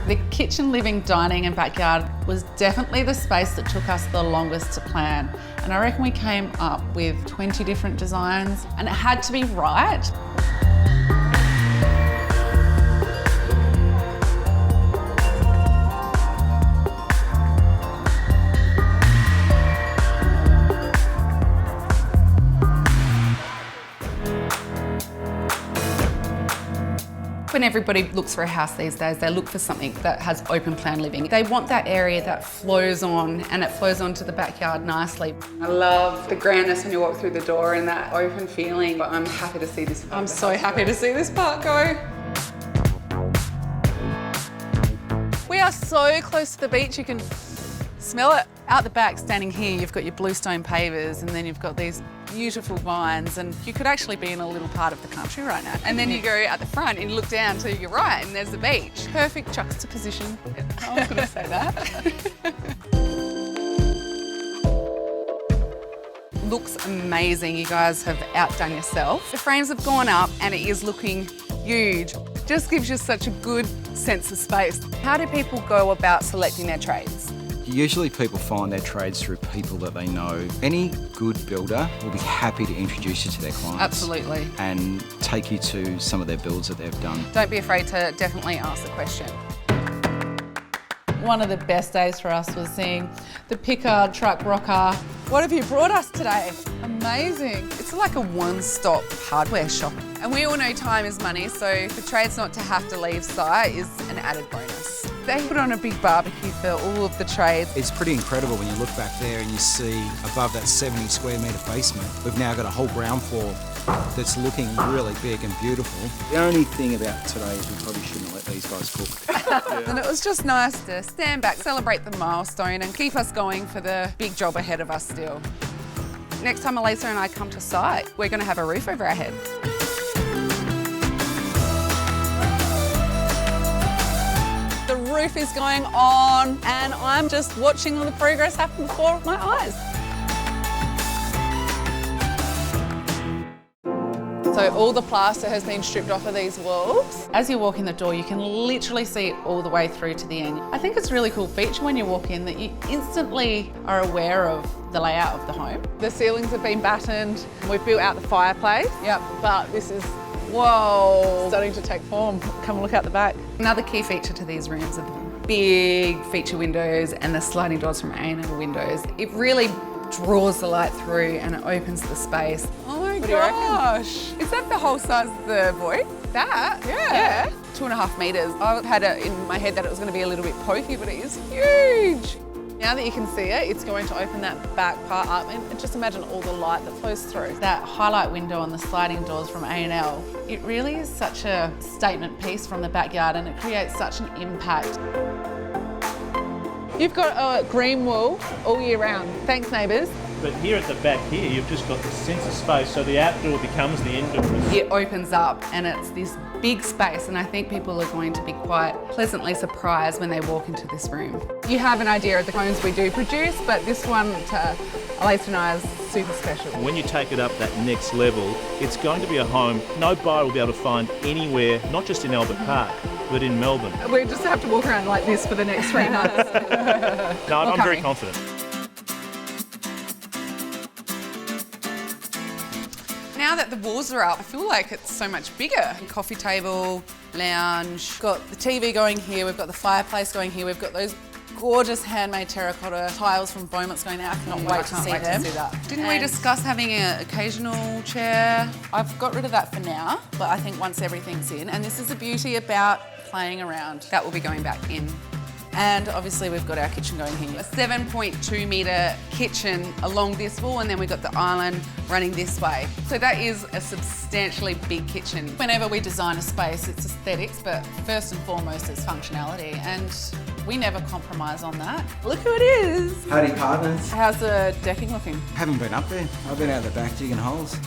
The kitchen, living, dining and backyard was definitely the space that took us the longest to plan. And I reckon we came up with 20 different designs and it had to be right. When everybody looks for a house these days, they look for something that has open plan living. They want that area that flows on and it flows onto the backyard nicely. I love the grandness when you walk through the door and that open feeling. But I'm happy to see this part. I'm so happy to see this part go. We are so close to the beach, you can smell it. Out the back, standing here, you've got your bluestone pavers and then you've got these beautiful vines and you could actually be in a little part of the country right now. And then you go at the front and you look down to your right and there's the beach. Perfect juxtaposition. I was going to say that. Looks amazing. You guys have outdone yourself. The frames have gone up and it is looking huge. Just gives you such a good sense of space. How do people go about selecting their trades? Usually people find their trades through people that they know. Any good builder will be happy to introduce you to their clients. Absolutely. And take you to some of their builds that they've done. Don't be afraid to definitely ask the question. One of the best days for us was seeing the Pickard truck rocker. What have you brought us today? Amazing. It's like a one-stop hardware shop. And we all know time is money, so for trades not to have to leave site is an added bonus. They put on a big barbecue for all of the trades. It's pretty incredible when you look back there and you see above that 70 square metre basement, we've now got a whole ground floor that's looking really big and beautiful. The only thing about today is we probably shouldn't let these guys cook. And it was just nice to stand back, celebrate the milestone and keep us going for the big job ahead of us still. Next time Alisa and I come to site, we're going to have a roof over our head. The roof is going on and I'm just watching all the progress happen before my eyes. So all the plaster has been stripped off of these walls. As you walk in the door, you can literally see all the way through to the end. I think it's a really cool feature when you walk in that you instantly are aware of the layout of the home. The ceilings have been battened. We've built out the fireplace. Yep. But this is, whoa, starting to take form. Come and look out the back. Another key feature to these rooms are the big feature windows and the sliding doors from A&L windows. It really draws the light through and it opens the space. Oh my gosh. Is that the whole size of the void? That? Yeah. 2.5 metres. I had it in my head that it was going to be a little bit pokey, but it is huge. Now that you can see it, it's going to open that back part up and just imagine all the light that flows through. That highlight window on the sliding doors from A&L, it really is such a statement piece from the backyard and it creates such an impact. You've got a green wall all year round. Thanks, neighbours. But here at the back here, you've just got the sense of space, so the outdoor becomes the indoor. It opens up and it's this big space, and I think people are going to be quite pleasantly surprised when they walk into this room. You have an idea of the homes we do produce, but this one to Alisa and I is super special. When you take it up that next level, it's going to be a home no buyer will be able to find anywhere, not just in Albert Park, but in Melbourne. We just have to walk around like this for the next 3 months. No, I'm very confident. Now that the walls are up, I feel like it's so much bigger. Coffee table, lounge, got the TV going here, we've got the fireplace going here, we've got those gorgeous handmade terracotta tiles from Beaumont's going there. I cannot wait to see them. Didn't we discuss having an occasional chair? I've got rid of that for now, but I think once everything's in, and this is the beauty about playing around, that will be going back in. And obviously we've got our kitchen going here. A 7.2 metre kitchen along this wall, and then we've got the island running this way. So that is a substantially big kitchen. Whenever we design a space, it's aesthetics, but first and foremost it's functionality, and we never compromise on that. Look who it is. Howdy partners. How's the decking looking? Haven't been up there. I've been out the back digging holes.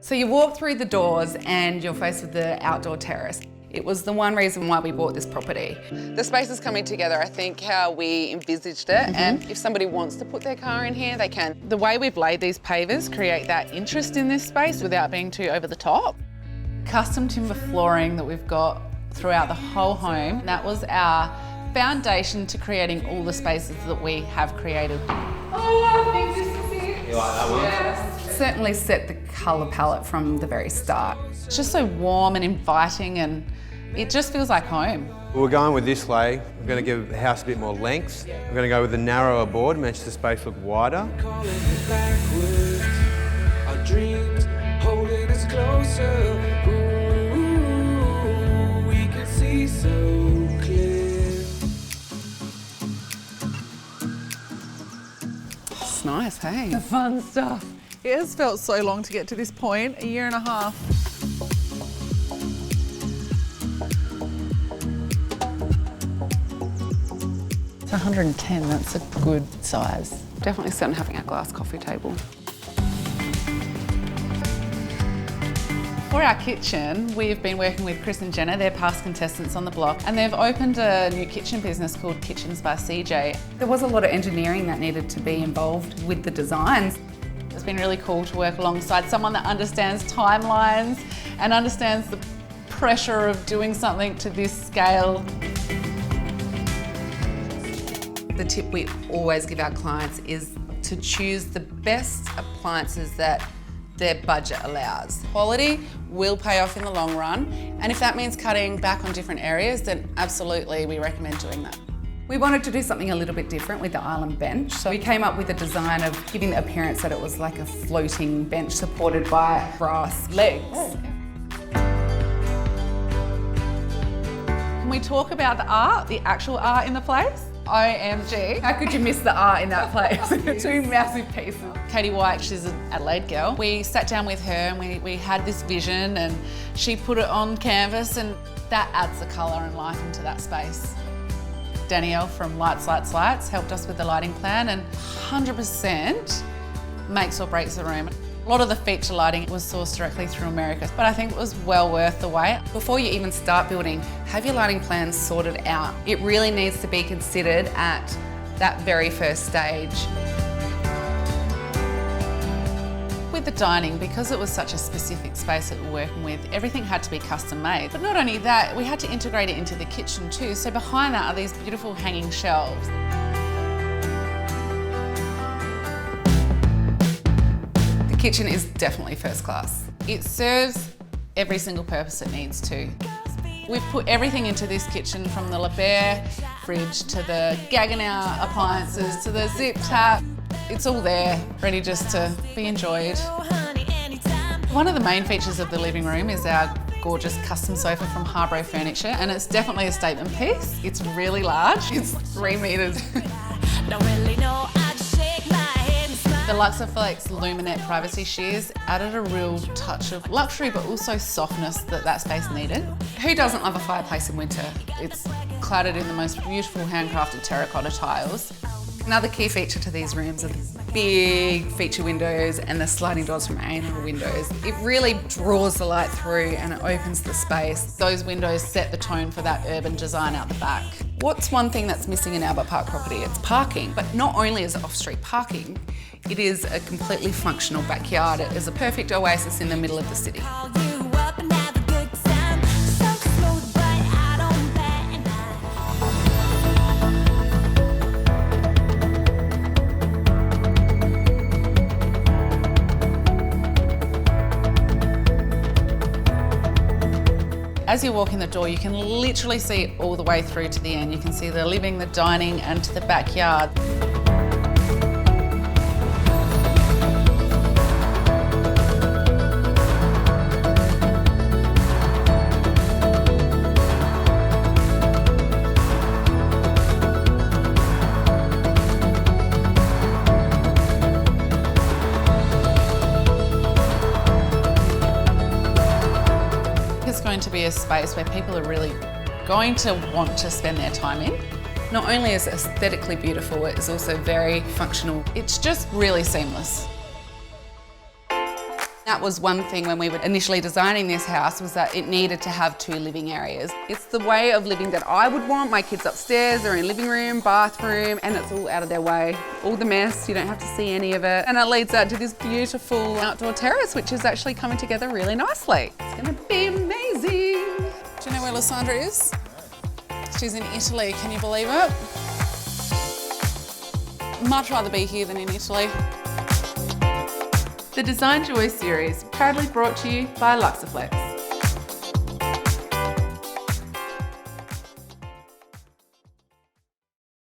So you walk through the doors and you're faced with the outdoor terrace. It was the one reason why we bought this property. The space is coming together, I think, how we envisaged it, and if somebody wants to put their car in here, they can. The way we've laid these pavers create that interest in this space without being too over the top. Custom timber flooring that we've got throughout the whole home, that was our foundation to creating all the spaces that we have created. Oh, I think this is it. You like that one? Yes. Certainly set the colour palette from the very start. It's just so warm and inviting, and it just feels like home. We're going with this lay. We're going to give the house a bit more length. We're going to go with a narrower board, makes the space look wider. Our dreams holding us closer. Ooh, we can see so clear. It's nice, hey? The fun stuff. It has felt so long to get to this point, a year and a half. It's 110, that's a good size. Definitely starting having our glass coffee table. For our kitchen, we've been working with Chris and Jenna, they're past contestants on the block, and they've opened a new kitchen business called Kitchens by CJ. There was a lot of engineering that needed to be involved with the designs. It's been really cool to work alongside someone that understands timelines and understands the pressure of doing something to this scale. The tip we always give our clients is to choose the best appliances that their budget allows. Quality will pay off in the long run, and if that means cutting back on different areas, then absolutely we recommend doing that. We wanted to do something a little bit different with the island bench, so we came up with a design of giving the appearance that it was like a floating bench supported by brass legs. Can we talk about the art, the actual art in the place? OMG. How could you miss the art in that place? Two massive pieces. Katie White, she's an Adelaide girl. We sat down with her and we had this vision, and she put it on canvas, and that adds the colour and life into that space. Danielle from Lights helped us with the lighting plan, and 100% makes or breaks the room. A lot of the feature lighting was sourced directly through America, but I think it was well worth the wait. Before you even start building, have your lighting plans sorted out. It really needs to be considered at that very first stage. With the dining, because it was such a specific space that we're working with, everything had to be custom made. But not only that, we had to integrate it into the kitchen too. So behind that are these beautiful hanging shelves. The kitchen is definitely first class. It serves every single purpose it needs to. We've put everything into this kitchen, from the LeBaire fridge to the Gaggenau appliances to the zip tap. It's all there, ready just to be enjoyed. One of the main features of the living room is our gorgeous custom sofa from Harbro Furniture, and it's definitely a statement piece. It's really large, it's 3 metres. The Luxaflex Luminette privacy shears added a real touch of luxury, but also softness that space needed. Who doesn't love a fireplace in winter? It's cladded in the most beautiful handcrafted terracotta tiles. Another key feature to these rooms are the big feature windows and the sliding doors from A&L windows. It really draws the light through and it opens the space. Those windows set the tone for that urban design out the back. What's one thing that's missing in Albert Park property? It's parking. But not only is it off-street parking, it is a completely functional backyard. It is a perfect oasis in the middle of the city. As you walk in the door, you can literally see all the way through to the end. You can see the living, the dining, and to the backyard. It's going to be a space where people are really going to want to spend their time in. Not only is it aesthetically beautiful, it is also very functional. It's just really seamless. That was one thing when we were initially designing this house, was that it needed to have 2 living areas. It's the way of living that I would want. My kids upstairs, they're in living room, bathroom, and it's all out of their way. All the mess, you don't have to see any of it. And it leads out to this beautiful outdoor terrace, which is actually coming together really nicely. It's gonna be amazing. Do you know where Lysandra is? She's in Italy, can you believe it? Much rather be here than in Italy. The Design Joy series, proudly brought to you by Luxaflex.